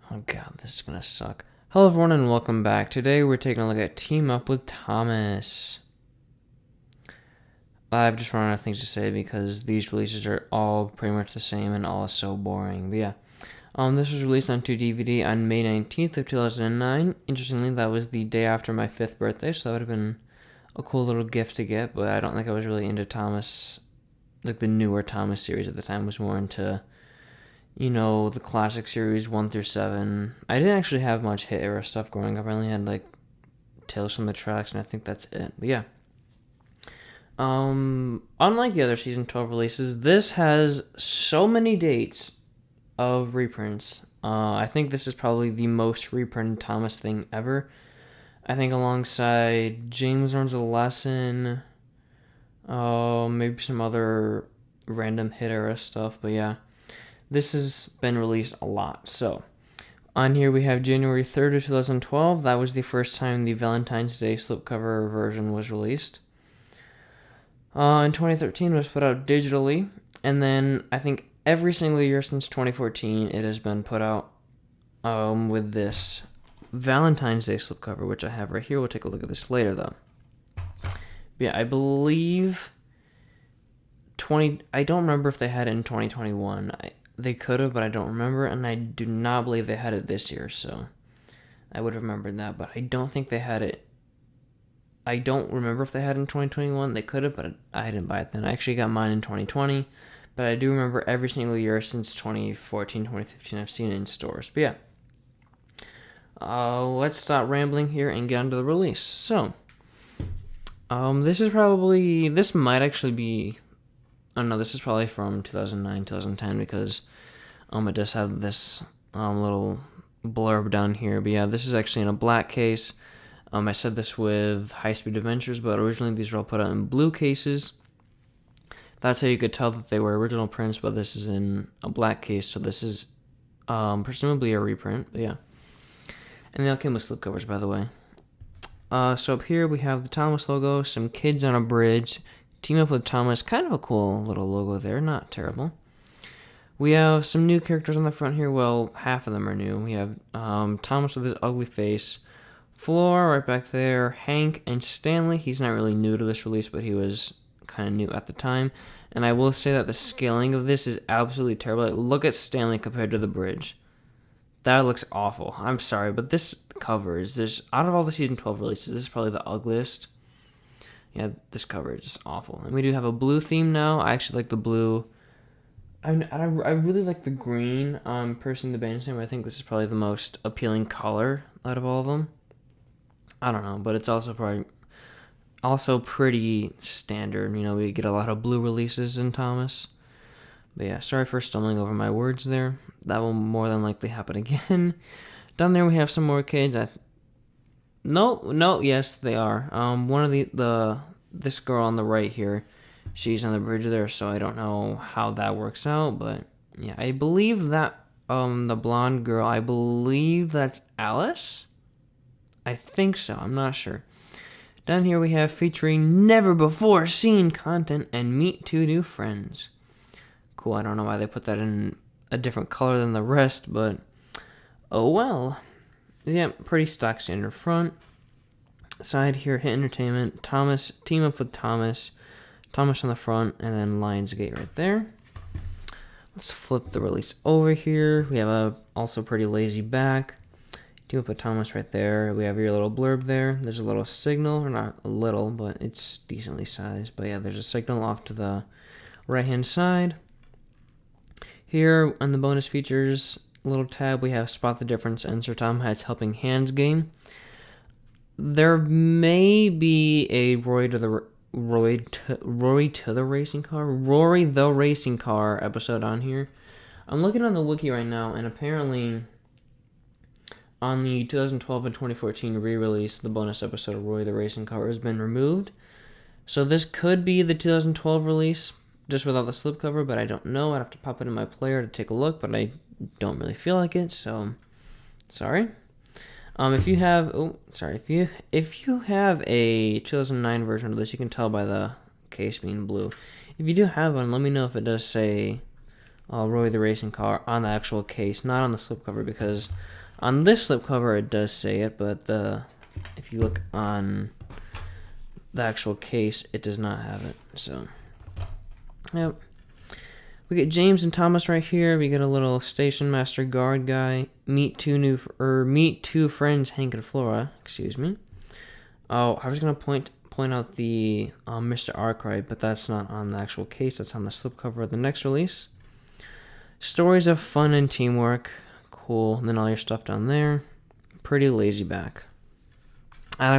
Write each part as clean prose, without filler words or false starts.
Oh god, this is gonna suck. Hello everyone and welcome back. Today we're taking a look at Team Up with Thomas. I've just run out of things to say because these releases are all pretty much the same and all so boring. But yeah. This was released on 2 DVD on May 19th of 2009. Interestingly, that was the day after my 5th birthday, so that would have been a cool little gift to get, but I don't think I was really into Thomas, like the newer Thomas series at the time. I was more into the classic series 1 through 7. I didn't actually have much hit era stuff growing up. I only had like Tales from the Tracks, and I think that's it. But yeah. Unlike the other season 12 releases, this has so many dates of reprints. I think this is probably the most reprinted Thomas thing ever. I think alongside James Learns a Lesson, maybe some other random hit era stuff, but yeah. This has been released a lot. So, on here we have January 3rd of 2012. That was the first time the Valentine's Day slipcover version was released. In 2013, it was put out digitally. And then I think every single year since 2014, it has been put out with this Valentine's Day slipcover, which I have right here. We'll take a look at this later, though. But yeah, I believe I don't remember if they had it in 2021. They could have, but I don't remember, and I do not believe they had it this year, so I would have remembered that, but I don't think they had it. I don't remember if they had it in 2021. They could have, but I didn't buy it then. I actually got mine in 2020, but I do remember every single year since 2014, 2015, I've seen it in stores. But yeah, let's stop rambling here and get onto the release. So, this might actually be... Oh no, this is probably from 2009, 2010 because it does have this little blurb down here. But yeah, this is actually in a black case. I said this with High Speed Adventures, but originally these were all put out in blue cases. That's how you could tell that they were original prints, but this is in a black case, so this is presumably a reprint. But yeah. And they all came with slipcovers, by the way. So up here we have the Thomas logo, some kids on a bridge. Team Up with Thomas, kind of a cool little logo there, not terrible. We have some new characters on the front here. Well, half of them are new. We have Thomas with his ugly face, Floor right back there, Hank, and Stanley. He's not really new to this release, but he was kind of new at the time. And I will say that the scaling of this is absolutely terrible. Like, look at Stanley compared to the bridge. That looks awful. I'm sorry, but this cover is just, out of all the Season 12 releases, this is probably the ugliest. Yeah, this cover is just awful. And we do have a blue theme now. I actually like the blue. I really like the green. Personally, the band's name. I think this is probably the most appealing color out of all of them. I don't know, but it's also pretty standard. We get a lot of blue releases in Thomas. But yeah, sorry for stumbling over my words there. That will more than likely happen again. Down there we have some more kids. No, yes, they are. One of this girl on the right here, she's on the bridge there, so I don't know how that works out, but yeah, I believe that, the blonde girl, I believe that's Alice? I think so, I'm not sure. Down here we have featuring never before seen content and meet two new friends. Cool, I don't know why they put that in a different color than the rest, but oh well. Yeah, pretty stock standard front. Side here, Hit Entertainment, Thomas, Team Up with Thomas, Thomas on the front, and then Lionsgate right there. Let's flip the release over here. We have a also pretty lazy back. Team Up with Thomas right there. We have your little blurb there. There's a little signal, or not a little, but it's decently sized. But yeah, there's a signal off to the right-hand side. Here on the bonus features little tab, we have Spot the Difference and Sir Tom Hat's Helping Hands game. There may be a Rory the Racing Car episode on here. I'm looking on the wiki right now, and apparently on the 2012 and 2014 re-release, the bonus episode of Rory the Racing Car has been removed. So this could be the 2012 release, just without the slipcover, but I don't know. I'd have to pop it in my player to take a look, but I don't really feel like it, so sorry. If you have a 2009 version of this, you can tell by the case being blue. If you do have one, let me know if it does say Roy the Racing Car on the actual case, not on the slipcover, because on this slipcover it does say it, but if you look on the actual case, it does not have it. So, yep. We get James and Thomas right here. We get a little station master guard guy. Meet two friends, Hank and Flora. Excuse me. Oh, I was gonna point out the Mr. Arkwright, but that's not on the actual case. That's on the slipcover of the next release. Stories of fun and teamwork. Cool. And then all your stuff down there. Pretty lazy back. I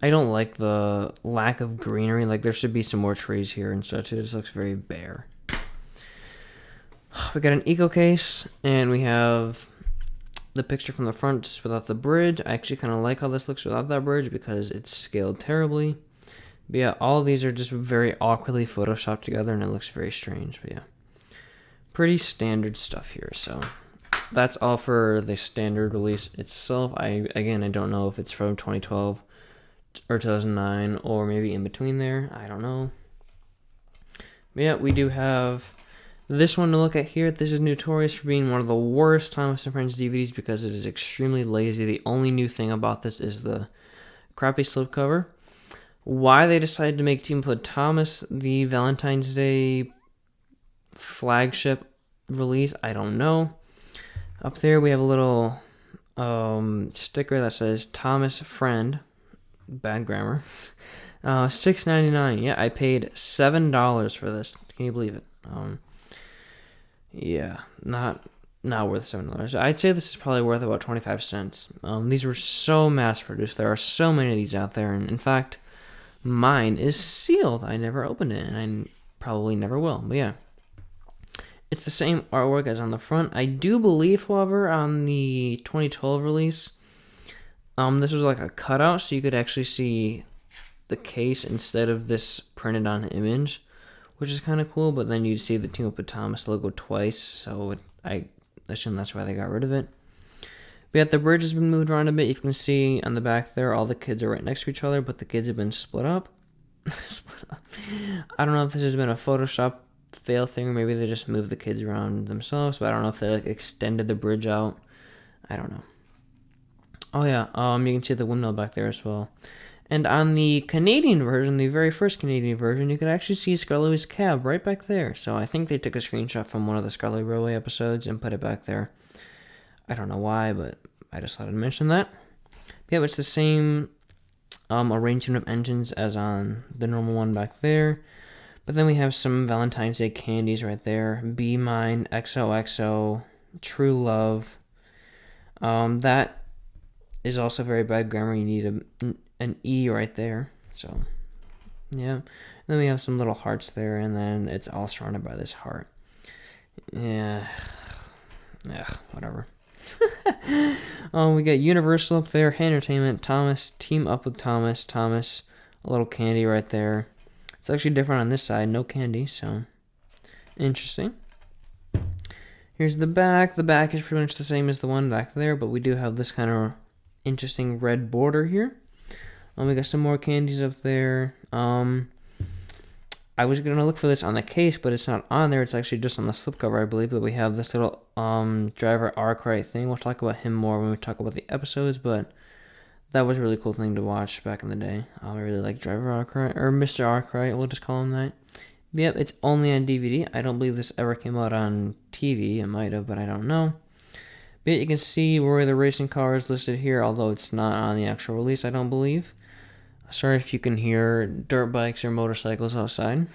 don't like the lack of greenery. Like, there should be some more trees here and such. It just looks very bare. We got an eco case, and we have the picture from the front just without the bridge. I actually kind of like how this looks without that bridge because it's scaled terribly. But yeah, all of these are just very awkwardly photoshopped together, and it looks very strange. But yeah, pretty standard stuff here. So that's all for the standard release itself. I don't know if it's from 2012 or 2009 or maybe in between there. I don't know. But yeah, we do have this one to look at here. This is notorious for being one of the worst Thomas & Friends DVDs because it is extremely lazy. The only new thing about this is the crappy slipcover. Why they decided to make Team Up with Thomas the Valentine's Day flagship release, I don't know. Up there we have a little sticker that says Thomas Friend. Bad grammar. $6.99. Yeah, I paid $7 for this. Can you believe it? Yeah, not worth $7. I'd say this is probably worth about 25 cents. These were so mass produced. There are so many of these out there, and in fact, mine is sealed. I never opened it, and I probably never will. But yeah, it's the same artwork as on the front. I do believe, however, on the 2012 release, this was like a cutout, so you could actually see the case instead of this printed on image, which is kind of cool. But then you'd see the Team Up with Thomas logo twice, so I assume that's why they got rid of it. But yet the bridge has been moved around a bit. You can see on the back there, all the kids are right next to each other, but the kids have been split up. I don't know if this has been a Photoshop fail thing, or maybe they just moved the kids around themselves, but I don't know if they extended the bridge out. I don't know. Oh yeah, you can see the windmill back there as well. And on the Canadian version, the very first Canadian version, you can actually see Scarlet's cab right back there. So I think they took a screenshot from one of the Scarlet Railway episodes and put it back there. I don't know why, but I just thought I'd mention that. Yeah, it's the same arrangement of engines as on the normal one back there. But then we have some Valentine's Day candies right there. Be Mine, XOXO, True Love. That is also very bad grammar. You need an E right there. So, yeah. And then we have some little hearts there, and then it's all surrounded by this heart. Yeah, whatever. We got Universal up there, Entertainment, Thomas, Team Up with Thomas, a little candy right there. It's actually different on this side, no candy, so interesting. Here's the back. The back is pretty much the same as the one back there, but we do have this kind of interesting red border here. We got some more candies up there. I was going to look for this on the case, but it's not on there. It's actually just on the slipcover, I believe. But we have this little driver Arkwright thing. We'll talk about him more when we talk about the episodes, but that was a really cool thing to watch back in the day. I really like Driver Arkwright, or Mr. Arkwright, we'll just call him that. But yep, it's only on DVD. I don't believe this ever came out on TV. It might have, but I don't know. But you can see Roy the Racing Car is listed here, although it's not on the actual release, I don't believe. Sorry if you can hear dirt bikes or motorcycles outside.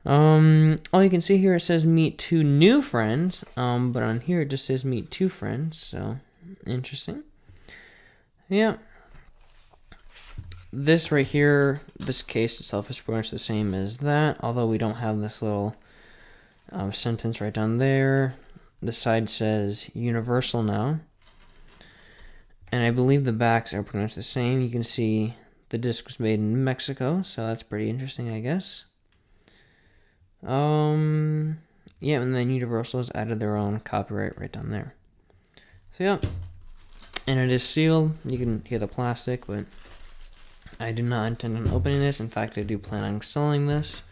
All you can see here, it says meet two new friends, but on here it just says meet two friends, so interesting. Yeah. This right here, this case itself is pretty much the same as that, although we don't have this little sentence right down there. The side says Universal now. And I believe the backs are pretty much the same. You can see the disc was made in Mexico, so that's pretty interesting, I guess. Yeah, and then Universal has added their own copyright right down there. So yeah, and it is sealed. You can hear the plastic, but I do not intend on opening this. In fact, I do plan on selling this.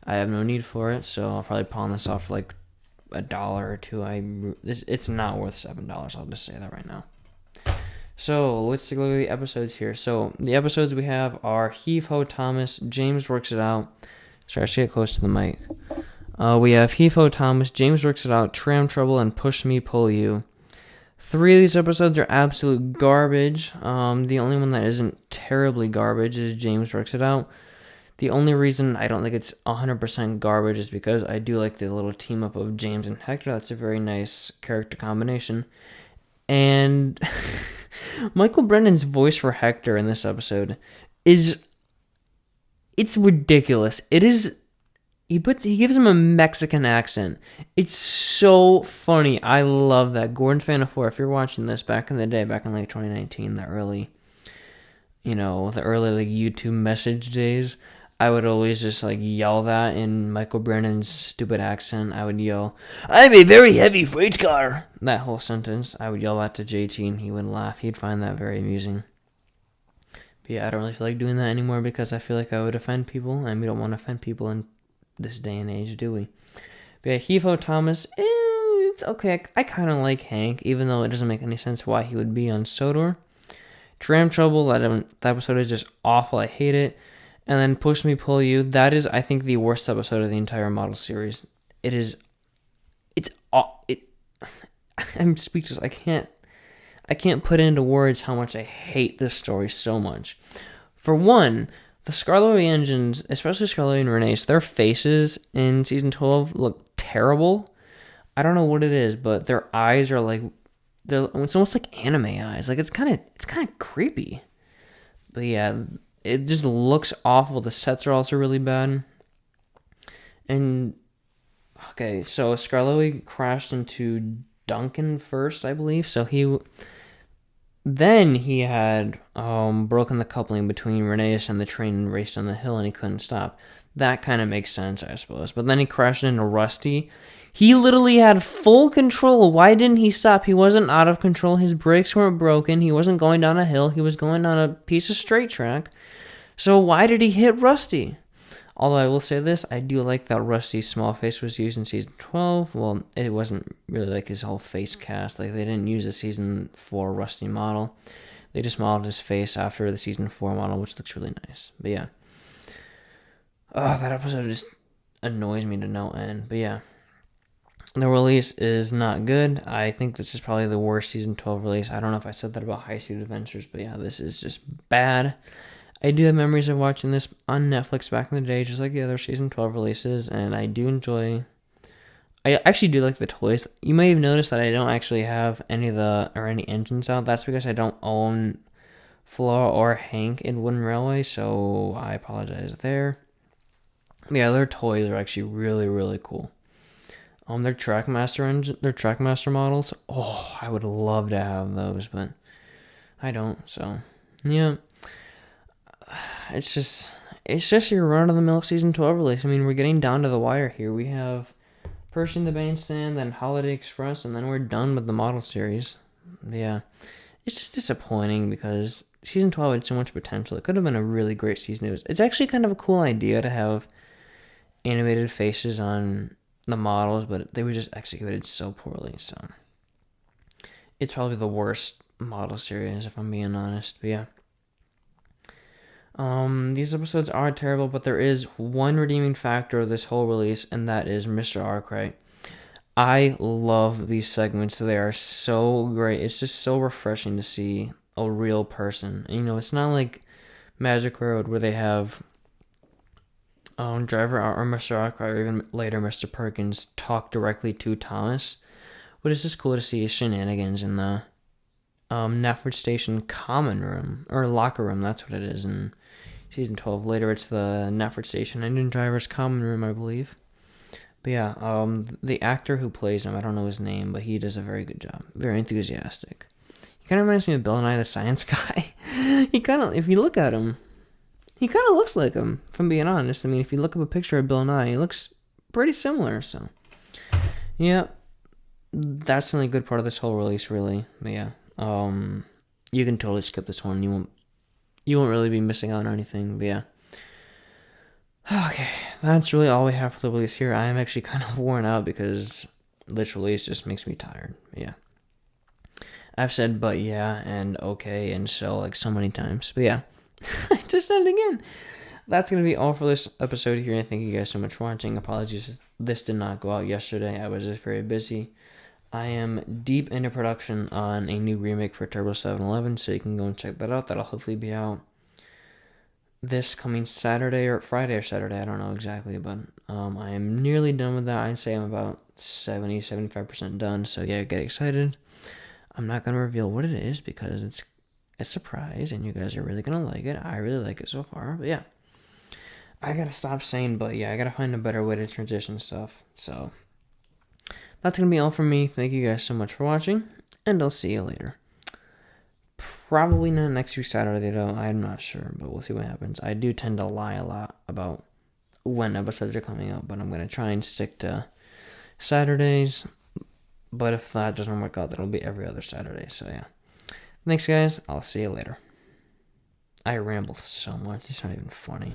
I have no need for it, so I'll probably pawn this off for like $1 or $2. It's not worth $7. I'll just say that right now. So let's take a look at the episodes here. So the episodes we have are Heave Ho Thomas, James Works It Out. Sorry, I should get close to the mic. We have Heave Ho Thomas, James Works It Out, Tram Trouble, and Push Me Pull You. 3 of these episodes are absolute garbage. The only one that isn't terribly garbage is James Works It Out. The only reason I don't think it's 100% garbage is because I do like the little team up of James and Hector. That's a very nice character combination. And Michael Brennan's voice for Hector in this episode it's ridiculous. It is, he gives him a Mexican accent. It's so funny. I love that. Gordon Fanafor, if you're watching this back in the day, back in like 2019, the early like YouTube message days, I would always just like yell that in Michael Brennan's stupid accent. I would yell, "I'm a very heavy freight car." That whole sentence. I would yell that to JT and he would laugh. He'd find that very amusing. But yeah, I don't really feel like doing that anymore because I feel like I would offend people, and we don't want to offend people in this day and age, do we? But yeah, Heave Ho Thomas, it's okay. I kind of like Hank, even though it doesn't make any sense why he would be on Sodor. Tram Trouble, that episode is just awful. I hate it. And then Push Me Pull You, that is, I think, the worst episode of the entire model series. I'm speechless. I can't put into words how much I hate this story so much. For one, the Skarloey engines, especially Skarloey and Renee's, their faces in season 12 look terrible. I don't know what it is, but their eyes are like, it's almost like anime eyes. Like it's kind of creepy. But yeah, it just looks awful. The sets are also really bad. And okay, so Skarloey crashed into Duncan first, I believe. So he had broken the coupling between Renee's and the train and raced on the hill, and he couldn't stop. That kind of makes sense, I suppose. But then he crashed into Rusty. He literally had full control. Why didn't he stop? He wasn't out of control. His brakes weren't broken. He wasn't going down a hill. He was going down a piece of straight track. So why did he hit Rusty? Although I will say this, I do like that Rusty's small face was used in season 12. Well, it wasn't really like his whole face cast. Like, they didn't use a season 4 Rusty model. They just modeled his face after the season 4 model, which looks really nice. But yeah. Oh, that episode just annoys me to no end. But yeah. The release is not good. I think this is probably the worst season 12 release. I don't know if I said that about High Speed Adventures, but yeah, this is just bad. I do have memories of watching this on Netflix back in the day, just like the other season 12 releases, and I actually do like the toys. You may have noticed that I don't actually have any engines out. That's because I don't own Flora or Hank in Wooden Railway, so I apologize there. Yeah, their toys are actually really, really cool. Their Trackmaster models. Oh, I would love to have those, but I don't. So, yeah, it's just your run-of-the-mill season 12 release. I mean, we're getting down to the wire here. We have Pershing the Bandstand, then Holiday Express, and then we're done with the model series. Yeah, it's just disappointing because season 12 had so much potential. It could have been a really great season. It's actually kind of a cool idea to have animated faces on the models, but they were just executed so poorly. So it's probably the worst model series, if I'm being honest. But yeah, these episodes are terrible, but there is one redeeming factor of this whole release, and that is Mr. Arkwright. I love these segments. They are so great. It's just so refreshing to see a real person. It's not like Magic Road where they have Driver or Mr. Arkwright, or even later Mr. Perkins, talk directly to Thomas. But it's just cool to see his shenanigans in the Knapford Station common room, or locker room, that's what it is in season 12. Later it's the Knapford Station engine driver's common room, I believe. But yeah, the actor who plays him, I don't know his name, but he does a very good job. Very enthusiastic. He kind of reminds me of Bill Nye the Science Guy. If you look at him, he kind of looks like him, if I'm being honest. I mean, if you look up a picture of Bill Nye, he looks pretty similar, so. Yeah, that's the only good part of this whole release, really. But yeah, you can totally skip this one. You won't really be missing out on anything, but yeah. Okay, that's really all we have for the release here. I am actually kind of worn out because this release just makes me tired. Yeah. I've said but yeah and okay and so many times. But yeah, I just said it again. That's going to be all for this episode here. And thank you guys so much for watching. Apologies, this did not go out yesterday. I was just very busy. I am deep into production on a new remake for Turbo 711, so you can go and check that out. That'll hopefully be out this coming Saturday or Friday or Saturday. I don't know exactly, but I am nearly done with that. I'd say I'm about 75% done. So yeah, get excited. I'm not going to reveal what it is because it's a surprise and you guys are really going to like it. I really like it so far. But yeah, I got to stop saying but yeah. I got to find a better way to transition stuff. So that's going to be all from me. Thank you guys so much for watching, and I'll see you later. Probably not next week Saturday though. I'm not sure, but we'll see what happens. I do tend to lie a lot about when episodes are coming out, but I'm going to try and stick to Saturdays. But if that doesn't work out, that'll be every other Saturday. So yeah. Thanks guys. I'll see you later. I ramble so much. It's not even funny.